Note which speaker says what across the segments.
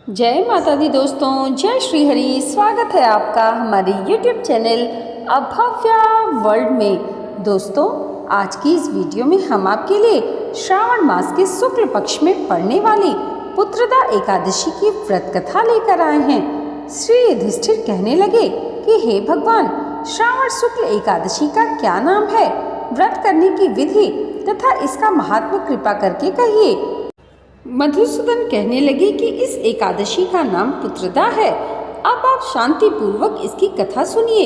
Speaker 1: जय माता दी दोस्तों, जय श्री हरि। स्वागत है आपका हमारे YouTube चैनल अभव्या वर्ल्ड में। दोस्तों, आज की इस वीडियो में हम आपके लिए श्रावण मास के शुक्ल पक्ष में पड़ने वाली पुत्रदा एकादशी की व्रत कथा लेकर आए हैं। श्री युधिष्ठिर कहने लगे कि हे भगवान, श्रावण शुक्ल एकादशी का क्या नाम है? व्रत करने की विधि तथा इसका महात्म्य कृपा करके कहिए। मधुसूदन कहने लगे कि इस एकादशी का नाम पुत्रदा है। अब आप शांति पूर्वक इसकी कथा सुनिए।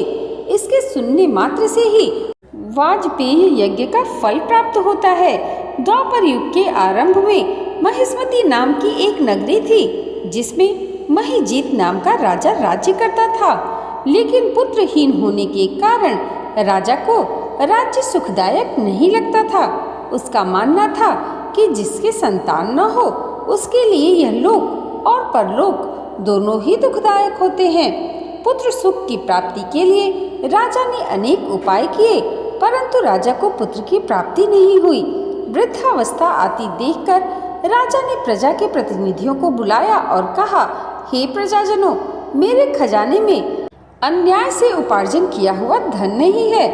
Speaker 1: इसके सुनने मात्र से ही वाजपेयी यज्ञ का फल प्राप्त होता है। द्वापर युग के आरंभ में महिष्मती नाम की एक नगरी थी, जिसमें महिजीत नाम का राजा राज्य करता था। लेकिन पुत्रहीन होने के कारण राजा को राज्य सुखदायक नहीं लगता था। उसका मानना था कि जिसके संतान न हो उसके लिए यह लोक और परलोक दोनों ही दुखदायक होते हैं। पुत्र सुख की प्राप्ति के लिए राजा ने अनेक उपाय किए, परंतु राजा को पुत्र की प्राप्ति नहीं हुई। वृद्धावस्था आती देखकर राजा ने प्रजा के प्रतिनिधियों को बुलाया और कहा, हे प्रजाजनों, मेरे खजाने में अन्याय से उपार्जन किया हुआ धन नहीं है।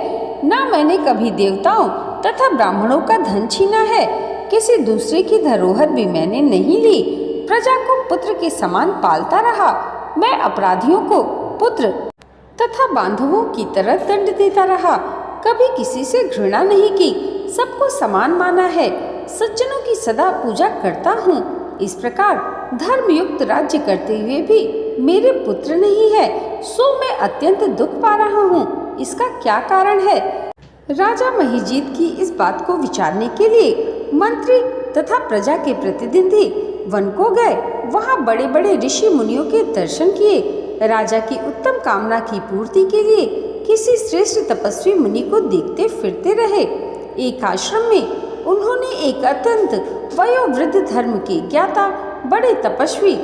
Speaker 1: न मैंने कभी देवताओं तथा ब्राह्मणों का धन छीना है। किसी दूसरे की धरोहर भी मैंने नहीं ली। प्रजा को पुत्र के समान पालता रहा। मैं अपराधियों को पुत्र तथा बांधवों की तरह दंड देता रहा। कभी किसी से घृणा नहीं की, सबको समान माना है। सज्जनों की सदा पूजा करता हूँ। इस प्रकार धर्मयुक्त राज्य करते हुए भी मेरे पुत्र नहीं है, सो मैं अत्यंत दुख पा रहा हूँ। इसका क्या कारण है? राजा महिजीत की इस बात को विचारने के लिए मंत्री तथा प्रजा के प्रतिनिधि वन को गए। वहां बड़े बड़े ऋषि मुनियों के दर्शन किए। राजा की उत्तम कामना की पूर्ति के लिए किसी श्रेष्ठ तपस्वी मुनि को देखते फिरते रहे। एक आश्रम में उन्होंने एक अत्यंत वयोवृद्ध धर्म के ज्ञाता बड़े तपस्वी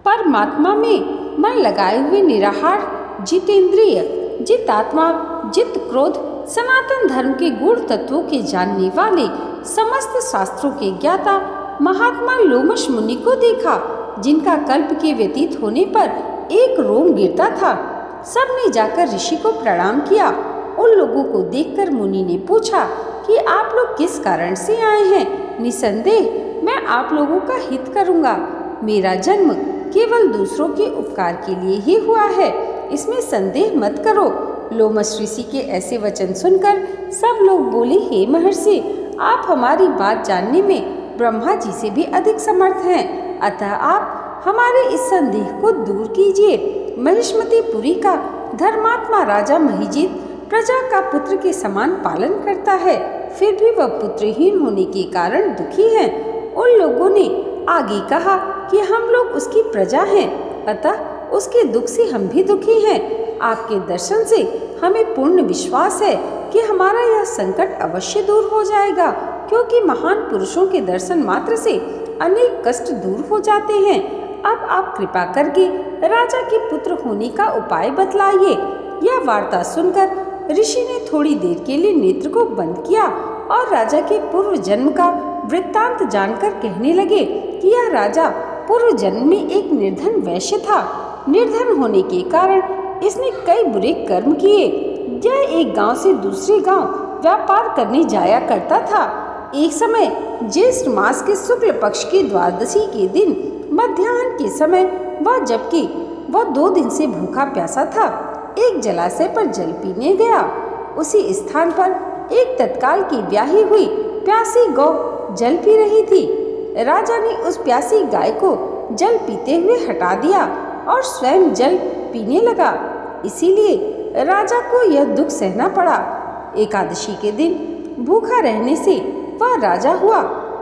Speaker 1: परमात्मा में मन लगाए हुए निराहार, जितेंद्रिय, जितात्मा, जित क्रोध, सनातन धर्म के गूढ़ तत्वों के जानने वाले, समस्त शास्त्रों के ज्ञाता महात्मा लोमश मुनि को देखा, जिनका कल्प के व्यतीत होने पर एक रोम गिरता था। सबने जाकर ऋषि को प्रणाम किया। उन लोगों को देखकर मुनि ने पूछा कि आप लोग किस कारण से आए हैं? निसंदेह मैं आप लोगों का हित करूंगा। मेरा जन्म केवल दूसरों के उपकार के लिए ही हुआ है, इसमें संदेह मत करो। लोमश ऋषि के ऐसे वचन सुनकर सब लोग बोले, हे महर्षि, आप हमारी बात जानने में ब्रह्मा जी से भी अधिक समर्थ हैं, अतः आप हमारे इस संदेह को दूर कीजिए। महिष्मतीपुरी का धर्मात्मा राजा महिजीत प्रजा का पुत्र के समान पालन करता है, फिर भी वह पुत्रहीन होने के कारण दुखी है। उन लोगों ने आगे कहा कि हम लोग उसकी प्रजा हैं, अतः उसके दुख से हम भी दुखी हैं। आपके दर्शन से हमें पूर्ण विश्वास है कि हमारा यह संकट अवश्य दूर हो जाएगा, क्योंकि महान पुरुषों के दर्शन मात्र से अनेक कष्ट दूर हो जाते हैं। अब आप कृपा करके राजा के पुत्र होने का उपाय बतलाइए। यह वार्ता सुनकर ऋषि ने थोड़ी देर के लिए नेत्र को बंद किया और राजा के पूर्व जन्म का वृत्तांत जानकर कहने लगे कि यह राजा पूर्व जन्म में एक निर्धन वैश्य था। निर्धन होने के कारण इसने कई बुरे कर्म किए। यह एक गांव से दूसरे गांव व्यापार करने जाया करता था। एक समय ज्येष्ठ मास के शुक्ल पक्ष की द्वादशी के दिन मध्याह्न के समय जबकि वह 2 दिन से भूखा प्यासा था, एक जलाशय पर जल पीने गया। उसी स्थान पर एक तत्काल की ब्याही हुई प्यासी गौ जल पी रही थी। राजा ने उस प्यासी गाय को जल पीते हुए हटा दिया और स्वयं जल पीने लगा। इसीलिए राजा को यह दुख सहना पड़ा। एकादशी के दिन भूखा रहने से वह राजा हुआ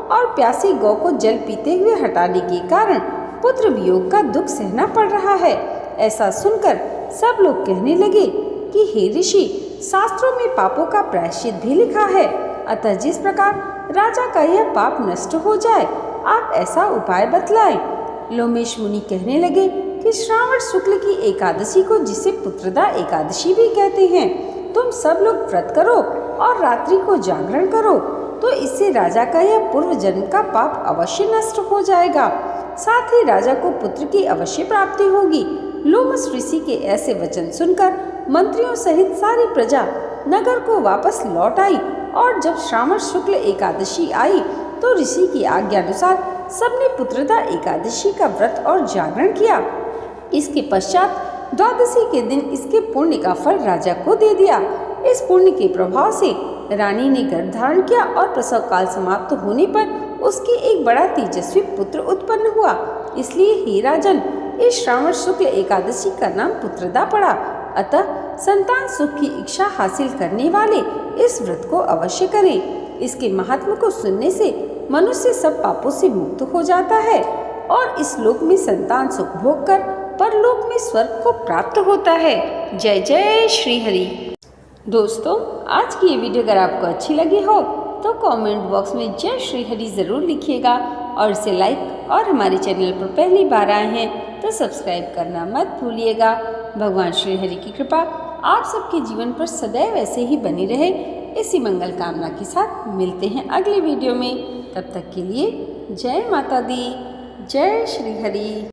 Speaker 1: और प्यासी गौ को जल पीते हुए हटाने के कारण पुत्र वियोग का दुख सहना पड़ रहा है। ऐसा सुनकर सब लोग कहने लगे कि हे ऋषि, शास्त्रों में पापों का प्रायश्चित भी लिखा है, अतः जिस प्रकार राजा का यह पाप नष्ट हो जाए, आप ऐसा उपाय बतलाएं। लोमेश मुनि कहने लगे कि श्रावण शुक्ल की एकादशी को, जिसे पुत्रदा एकादशी भी कहते हैं, तुम सब लोग व्रत करो और रात्रि को जागरण करो, तो इससे राजा का यह पूर्व जन्म का पाप अवश्य नष्ट हो जाएगा। साथ ही राजा को पुत्र की अवश्य प्राप्ति होगी। लोमस ऋषि के ऐसे वचन सुनकर मंत्रियों सहित सारी प्रजा नगर को वापस लौट आई और जब श्रावण शुक्ल एकादशी आई तो ऋषि की आज्ञा अनुसार सबने पुत्रदा एकादशी का व्रत और जागरण किया। इसके पश्चात द्वादशी के दिन इसके पुण्य का फल राजा को दे दिया। इस पुण्य के प्रभाव से रानी ने गर्भ धारण किया और प्रसव काल समाप्त होने पर उसके एक बड़ा तेजस्वी पुत्र उत्पन्न हुआ। इसलिए हे राजन, इस श्रावण शुक्ल एकादशी का नाम पुत्रदा पड़ा। अतः संतान सुख की इच्छा हासिल करने वाले इस व्रत को अवश्य करें। इसके महात्म को सुनने से मनुष्य सब पापों से मुक्त हो जाता है और इस लोक में संतान सुख भोग कर परलोक में स्वर्ग को प्राप्त होता है। जय जय श्री हरि। दोस्तों, आज की ये वीडियो अगर आपको अच्छी लगी हो तो कमेंट बॉक्स में जय श्री हरि ज़रूर लिखिएगा और इसे लाइक और हमारे चैनल पर पहली बार आए हैं तो सब्सक्राइब करना मत भूलिएगा। भगवान श्री हरि की कृपा आप सबके जीवन पर सदैव ऐसे ही बनी रहे, इसी मंगल कामना के साथ मिलते हैं अगले वीडियो में। तब तक के लिए जय माता दी, जय श्री हरि।